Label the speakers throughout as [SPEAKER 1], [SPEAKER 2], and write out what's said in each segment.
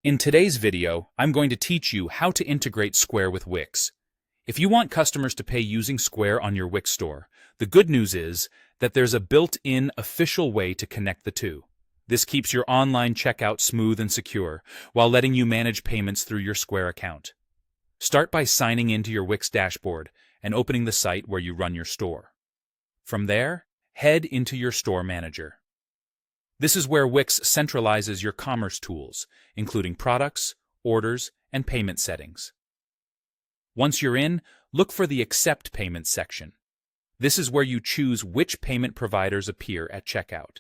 [SPEAKER 1] In today's video, I'm going to teach you how to integrate Square with Wix. If you want customers to pay using Square on your Wix store, the good news is that there's a built-in official way to connect the two. This keeps your online checkout smooth and secure, while letting you manage payments through your Square account. Start by signing into your Wix Dashboard and opening the site where you run your store. From there, head into your Store Manager. This is where Wix centralizes your commerce tools, including products, orders, and payment settings. Once you're in, look for the Accept Payments section. This is where you choose which payment providers appear at checkout.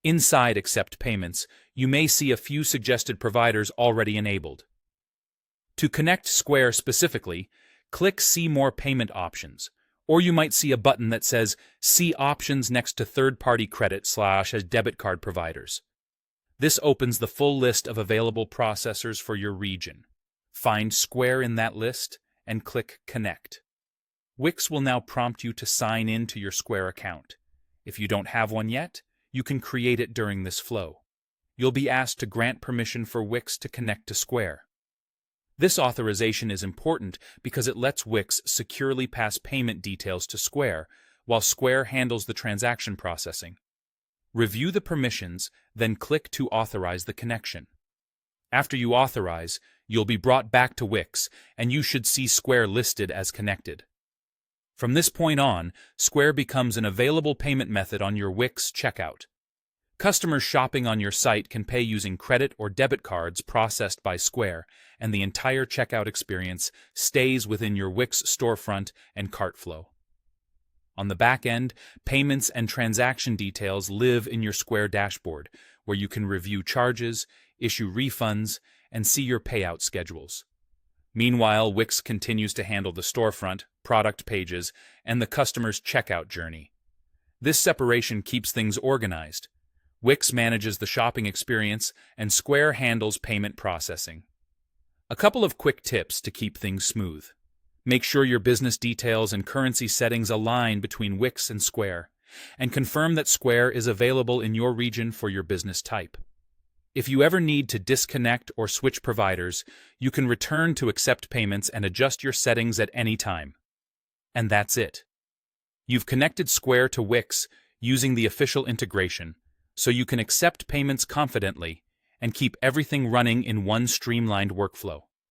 [SPEAKER 1] Inside Accept Payments, you may see a few suggested providers already enabled. To connect Square specifically, click See More Payment Options, or you might see a button that says See Options next to third-party credit/debit card providers. This opens the full list of available processors for your region. Find Square in that list and click Connect. Wix will now prompt you to sign in to your Square account. If you don't have one yet, you can create it during this flow. You'll be asked to grant permission for Wix to connect to Square. This authorization is important because it lets Wix securely pass payment details to Square, while Square handles the transaction processing. Review the permissions, then click to authorize the connection. After you authorize, you'll be brought back to Wix, and you should see Square listed as connected. From this point on, Square becomes an available payment method on your Wix checkout. Customers shopping on your site can pay using credit or debit cards processed by Square, and the entire checkout experience stays within your Wix storefront and cart flow. On the back end, payments and transaction details live in your Square dashboard, where you can review charges, issue refunds, and see your payout schedules. Meanwhile, Wix continues to handle the storefront, product pages, and the customer's checkout journey. This separation keeps things organized. Wix manages the shopping experience, and Square handles payment processing. A couple of quick tips to keep things smooth. Make sure your business details and currency settings align between Wix and Square, and confirm that Square is available in your region for your business type. If you ever need to disconnect or switch providers, you can return to Accept Payments and adjust your settings at any time. And that's it. You've connected Square to Wix using the official integration, so you can accept payments confidently and keep everything running in one streamlined workflow.